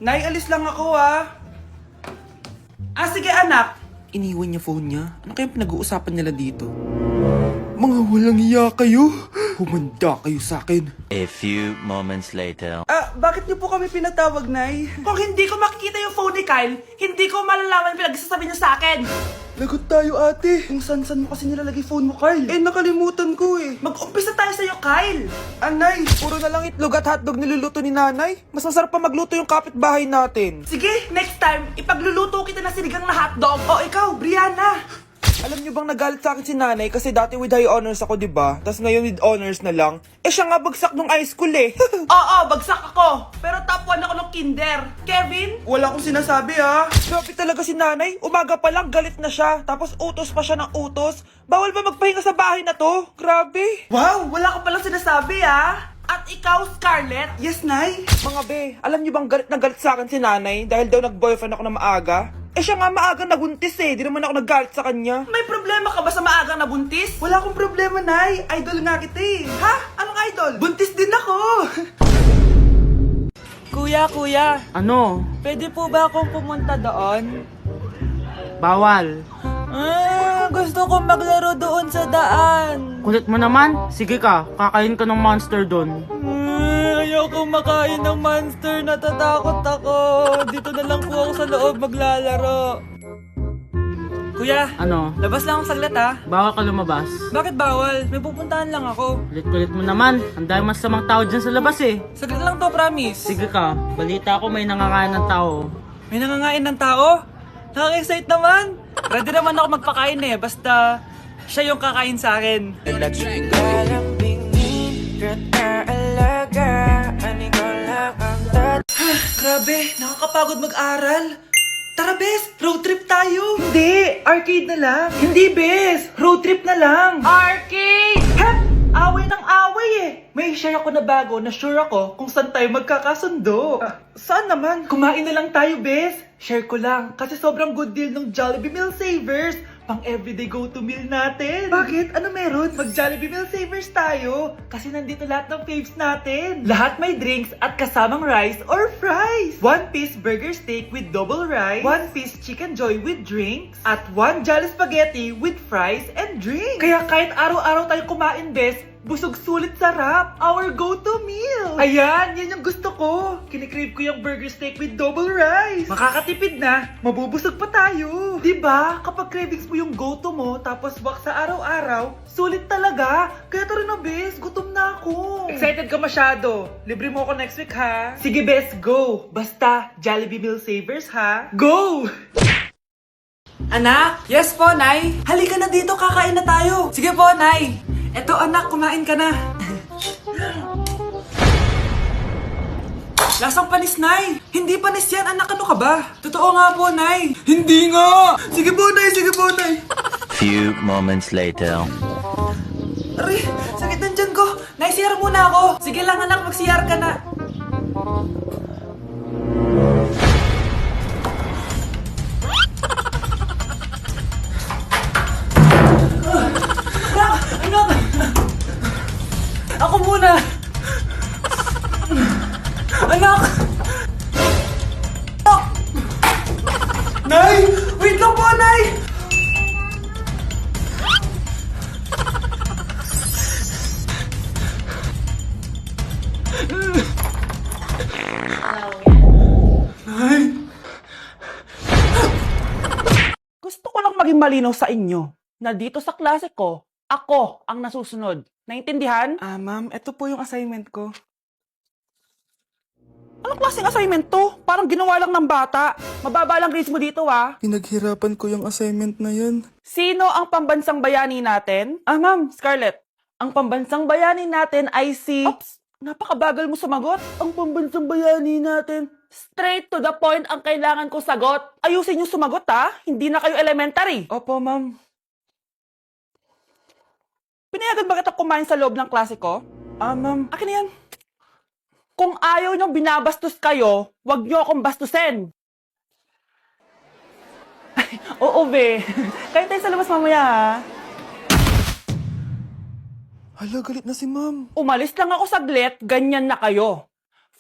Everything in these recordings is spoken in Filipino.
Nay, alis lang ako sige anak. Iniwan niya phone niya. Ano kayang pinag-uusapan nila dito? Mga walang iya kayo. Humanda kayo sa akin. A few moments later. Bakit niyo po kami pinatawag, Nay? Kung hindi ko makikita yung phone ni Kyle, hindi ko malalaman pinagsasabi niyo sa akin. Lagot tayo ate. Kung san-san mo kasi nilalagay phone mo, Carl. Nakalimutan ko Mag-umpisa tayo sa'yo, Kyle. Anay, puro na lang itlog at hotdog niluluto ni nanay. Mas masarap pa magluto yung kapitbahay natin. Sige, next time, ipagluluto kita na sinigang na hotdog. O ikaw, Brianna. Alam niyo bang nagalit sa akin si nanay kasi dati with high honors ako, diba? Tapos ngayon with honors na lang. Siya nga bagsak nung high school Oo, bagsak ako. Pero top 1 ako ng kinder. Kevin? Wala akong sinasabi Grabe talaga si nanay. Umaga pa lang galit na siya. Tapos utos pa siya ng utos. Bawal ba magpahinga sa bahay na to? Grabe. Wow, wala ka palang sinasabi At ikaw, Scarlett? Yes, Nay. Mga be, alam niyo bang galit na galit sa akin si nanay dahil daw nag-boyfriend ako na maaga? Siya nga maaga naguntis Di naman ako naggalit sa kanya. May problema ka ba sa maagang nabuntis? Wala akong problema, Nay. Idol nga kita Ha? Anong idol? Buntis din ako. Kuya. Ano? Pwede po ba akong pumunta doon? Bawal. Gusto ko maglaro doon sa daan. Kulit mo naman. Sige ka, kakain ka ng monster doon. Ayoko makain ng monster. Natatakot ako. Dito na lang po ako sa loob maglalaro. Kuya, Ano? labas lang ako saglit Bawal ka lumabas. Bakit bawal? May pupuntahan lang ako. Kulit-kulit mo naman. Ang dami masamang tao dyan sa labas Saglit lang to, promise. Sige ka, balita ko may nangangain ng tao. May nangangain ng tao? Nakaka-excite naman. Ready naman ako magpakain basta siya yung kakain sa akin. Grabe, nakakapagod mag-aral. Tara, Bes, road trip tayo. Hindi, arcade na lang. Hindi, Bes, road trip na lang. Arcade! Hep! Away ng away May share ako na bago na sure ako kung saan tayo magkakasundo. Saan naman? Kumain na lang tayo, Bes. Share ko lang kasi sobrang good deal ng Jollibee Meal Savers. Pang everyday go-to meal natin. Bakit? Ano meron? Mag-Jollibee Meal Savers tayo. Kasi nandito lahat ng faves natin. Lahat may drinks at kasamang rice or fries. 1-piece burger steak with double rice. 1-piece chicken joy with drinks. At 1 Jolly Spaghetti with fries and drinks. Kaya kahit araw-araw tayo kumain, Bes, busog sulit sarap. Our go-to meal. Ayan, yan yung gusto ko. Kinikrave ko yung burger steak with double rice. Makakatipid na, mabubusog pa tayo. Diba? Kapag cravings mo yung go-to mo, tapos wak sa araw-araw, sulit talaga. Kaya tara na, Bes, gutom na ako. Excited ka masyado. Libre mo ako next week, ha? Sige, Bes, go. Basta, Jollibee Meal Savers, ha? Go! Anak? Yes po, Nay. Halika na dito, kakain na tayo. Sige po, Nay. Eto anak, kumain ka na. Lasang panis, Nay. Hindi panis yan, anak. Ano ka ba? Totoo nga po, Nay. Hindi nga. Sige po, Nay. Sige po, Nay. Few moments later. Aray, sakit ng tiyan ko. Nay, CR muna ako. Sige lang, anak. Mag-CR ka na. Anak! Ako muna! Anak! Nay! Wait lang po, Nay! Nay! Gusto ko lang maging malinaw sa inyo na dito sa klase ko, ako ang nasusunod. Naintindihan? Ma'am, ito po yung assignment ko. Anong klaseng assignment to? Parang ginawa lang ng bata. Mababa lang grades mo dito, Pinaghirapan ko yung assignment na yun. Sino ang pambansang bayani natin? Ma'am, Scarlett. Ang pambansang bayani natin ay si... Oops! Napakabagal mo sumagot. Ang pambansang bayani natin. Straight to the point ang kailangan kong sagot. Ayusin yung sumagot, Hindi na kayo elementary. Opo, ma'am. Pinayagan ba kita kumain sa loob ng klase ko? Ma'am. Akin na yan. Kung ayaw niyong binabastos kayo, wag niyo akong bastusin. Oo, be. Kain tayo sa labas mamaya, Hala, galit na si ma'am. Umalis lang ako saglit, ganyan na kayo.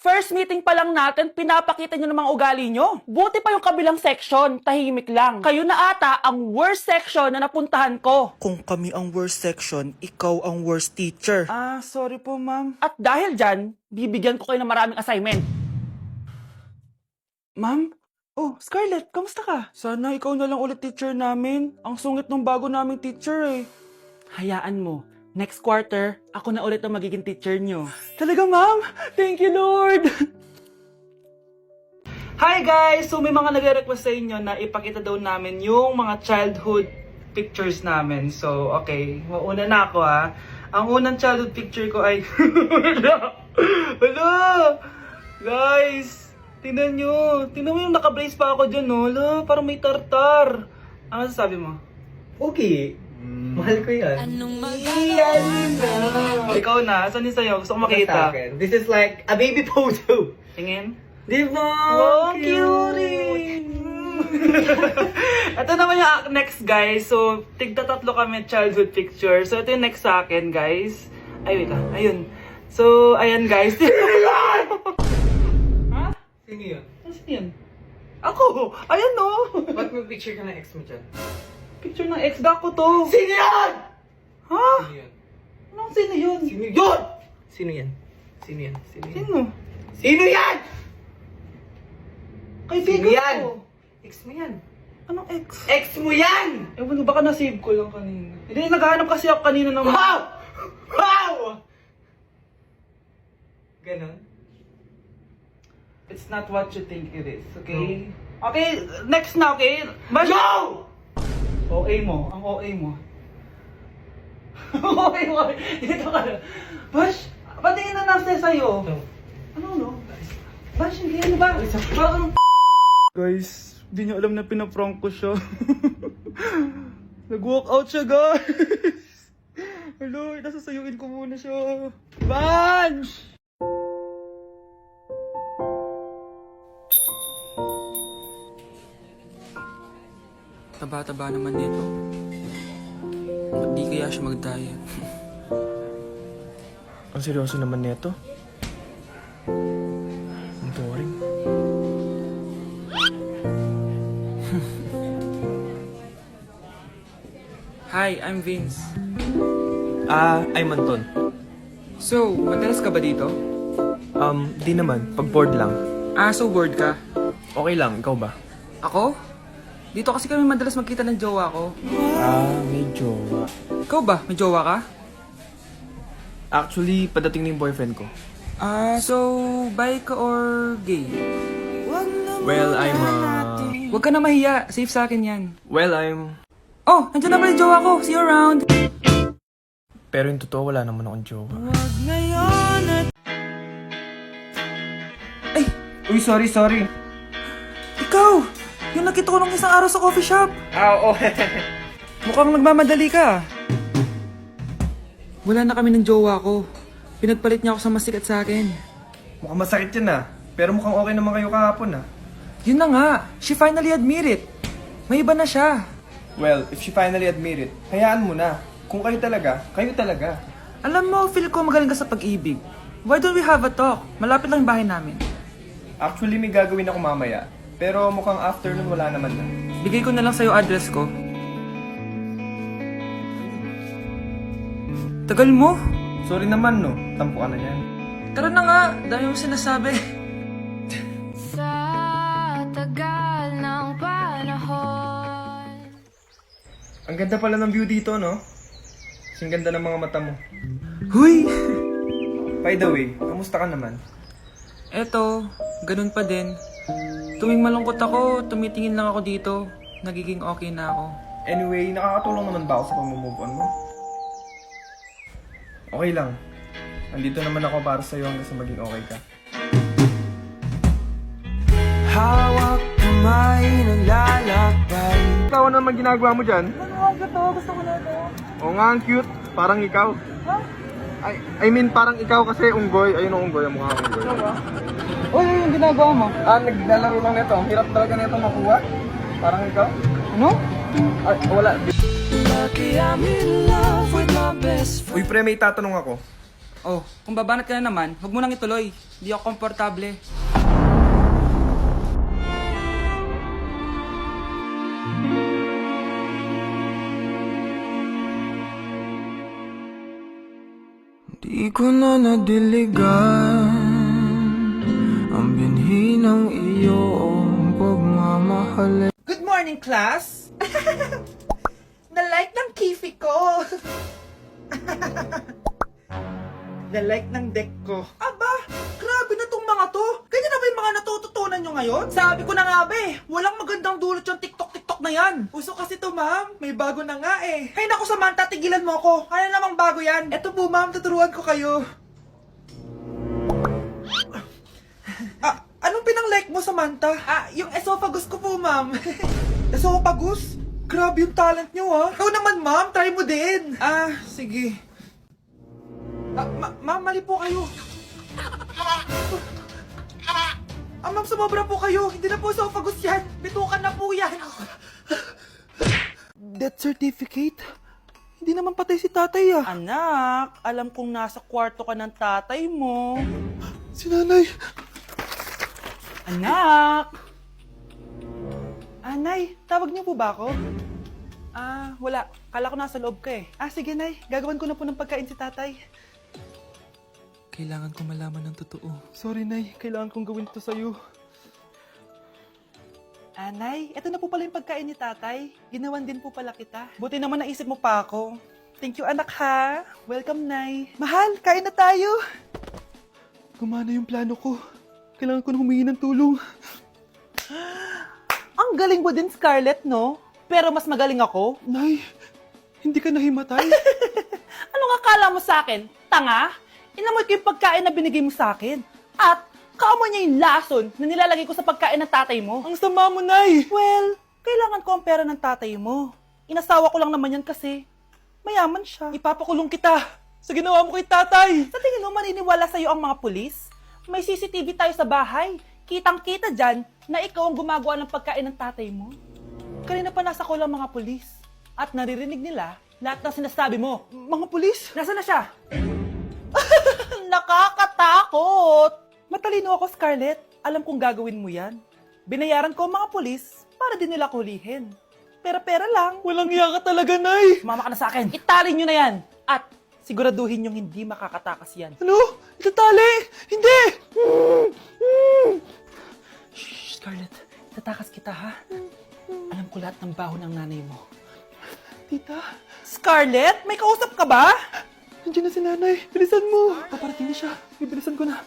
First meeting pa lang natin, pinapakita nyo ng mga ugali nyo. Buti pa yung kabilang section, tahimik lang. Kayo na ata ang worst section na napuntahan ko. Kung kami ang worst section, ikaw ang worst teacher. Ah, sorry po, ma'am. At dahil dyan, bibigyan ko kayo ng maraming assignment. Ma'am? Oh, Scarlett, kamusta ka? Sana ikaw na lang ulit teacher namin. Ang sungit ng bago naming teacher eh. Hayaan mo. Next quarter, ako na ulit ang magiging teacher nyo. Talaga, ma'am? Thank you, Lord! Hi, guys! So, may mga nagre-request sa inyo na ipakita daw namin yung mga childhood pictures namin. So, okay. Mauna na ako, ha. Ang unang childhood picture ko ay... Hala! Guys! Tingnan nyo. Tingnan mo yung naka-brace pa ako dyan, no? Hala, parang may tartar. Ano sasabi mo? Okay. Mahal ko yan. Ikaw na. Saan yung sa'yo? Gusto ko makita. This is like a baby photo. Tingin. Di ba? Oh, cute! Ito naman yung next, guys. So, tigta-tatlo kami childhood picture. So, ito yung next sa akin, guys. Ay, wait lang. Ayun. So, ayan, guys. Ha? Sino yun? Sino yun? Ako! Ayan, no! Ba't may picture ka ng ex mo dyan? Picture ng ex-gako to. Sino yan? Ha? Sino yun? Anong sino yun? Sino yun? Sino yan? Sino yan? Sino yan? Sino? Sino yan? Kaibigan Sino yan? ko. Ex mo yan. Anong ex? Ex mo yan! Ewan ko, baka nasave ko lang kanina. Hindi, naghahanap kasi ako kanina ng... Wow! Wow! Ganon? It's not what you think it is, okay? Okay, next na, okay? Bash! Go! OA mo, ang OA mo. OA mo, dito ka na. Bash, patingin na nasa sa'yo. Ano, no? Bash, hindi ano ba? Parang... Guys, di niyo alam na pinaprank ko siya. Nag-walk out siya, guys. Hello, nasasayuin ko muna siya. Bash! Taba-taba naman nito. Ba't di kaya siya mag-diet? Ang seryoso naman nito. Ang boring. Hi, I'm Vince. I'm Anton. So, madalas ka ba dito? Di naman. Pag bored lang. So bored ka? Okay lang, ikaw ba? Ako? Dito kasi kami madalas magkita ng jowa ko. May jowa. Ikaw ba? May jowa ka? Actually, padating na yung boyfriend ko. So, bi ka or gay? Well, Huwag ka na mahiya. Safe sa akin yan. Oh, nandiyan na pala yung jowa ko. See you around. Pero yung totoo, wala naman akong jowa. Ay, Uy, sorry. ikaw! Yung nakita ko nung isang araw sa coffee shop. Oo. Mukhang nagmamadali ka. Wala na kami ng jowa ko. Pinagpalit niya ako sa mas sikat sa akin. Mukhang masakit yan Pero mukhang okay naman kayo kahapon Yun na nga, she finally admit it. May iba na siya. Well, if she finally admit it, hayaan mo na. Kung kayo talaga, kayo talaga. Alam mo, feel ko magaling ka sa pag-ibig. Why don't we have a talk? Malapit lang yung bahay namin. Actually, may gagawin ako mamaya. Pero mukhang afternoon wala naman na. Bigay ko na lang sa'yo address ko. Tagal mo? Sorry naman, no? Tampo ka na yan. Tara na nga, dami mo sinasabi. Sa tagal ng panahon. Ang ganda pala ng view dito, no? Kasing ganda ng mga mata mo. Huy! By the way, kamusta ka naman? Eto, ganun pa din. Tuwing malungkot ako, tumitingin lang ako dito. Nagiging okay na ako. Anyway, nakakatulong naman ba ako sa pag-move on mo? Okay lang. Nandito naman ako para sa'yo hanggang sa maging okay ka. Hawak kamay ng lalakbay. Ikaw ano naman ginagawa mo dyan? Ano to? Gusto ko na to. Oo nga, ang cute. Parang ikaw. I mean, parang ikaw kasi unggoy. Ayun ang unggoy, ang mukha ng unggoy. Uy, yung ginagawa mo? Naglalaro lang nito. Ang hirap talaga nito makuha. Parang ikaw. Ano? Ay, wala. Lucky I'm in love with my best friend. Uy, pre, may tatanong ako. Oh, kung babanat ka na naman, huwag mo nang ituloy. Hindi ako komportable. Di ko na nadiligan ang binhi ng iyong pagmamahal. Good morning, class! Na-like ng kifi ko! Na-like ng deck ko. Aba, grabe na tong mga to. Ganyan na ba yung mga natututunan nyo ngayon? Sabi ko na nga ba eh, walang magandang dulot yung TikTok na yan. Uso kasi to, ma'am. May bago na nga eh. Hay naku, Samantha, tigilan mo ako. Ano namang bago yan? Eto po, ma'am, tuturuan ko kayo. Anong pinang-like mo, Samantha? Yung esophagus ko po, ma'am. Esophagus? Grabe yung talent nyo, ah. Ikaw naman, ma'am. Try mo din. Sige. Ma'am, mali po kayo. Ma'am, sumobra po kayo. Hindi na po esophagus yan. Bitukan na po yan. Death certificate? Hindi naman patay si tatay, ah. Anak, alam kong nasa kwarto ka ng tatay mo. Si nanay. Anak! Nay, tawag niyo po ba ako? Wala. Kala ko nasa loob ka eh. Sige, nay. Gagawan ko na po ng pagkain si tatay. Kailangan ko malaman ng totoo. Sorry, nay. Kailangan kong gawin ito sa'yo. Nay, eto na po pala yung pagkain ni tatay. Ginawan din po pala kita. Buti naman naisip mo pa ako. Thank you, anak, ha. Welcome, nay. Mahal, kain na tayo. Gumana yung plano ko. Kailangan ko na humingi ng tulong. Ang galing mo din, Scarlett, no? Pero mas magaling ako. Nay, hindi ka nahimatay. Anong akala mo sa akin? Tanga? Inamoy ko yung pagkain na binigay mo sa akin. At kaamoy niya yung lason na nilalagay ko sa pagkain ng tatay mo. Ang sama mo, nay. Well, kailangan ko ang pera ng tatay mo. Inasawa ko lang naman yan kasi mayaman siya. Ipapakulong kita sa ginawa mo kay tatay. Sa tingin mo maniniwala sa'yo ang mga pulis? May CCTV tayo sa bahay. Kitang-kita dyan na ikaw ang gumagawa ng pagkain ng tatay mo. Kanina pa nasa kulang mga pulis. At naririnig nila lahat ng sinasabi mo. Mga pulis? Nasaan na siya? Nakakatakot! Matalino ako, Scarlett. Alam kong gagawin mo yan. Binayaran ko ang mga pulis para din nila kulihin. Pera-pera lang. Walang iya ka talaga, nay. Mama ka na sa akin. Italin nyo na yan. At siguraduhin yung hindi makakatakas yan. Ano? Itatali? Hindi! Shh, Scarlett. Itatakas kita, ha? Alam ko lahat ng baho ng nanay mo. Tita? Scarlett, may kausap ka ba? Nandiyan na si nanay. Bilisan mo. Paparating na siya. Bibilisan ko na.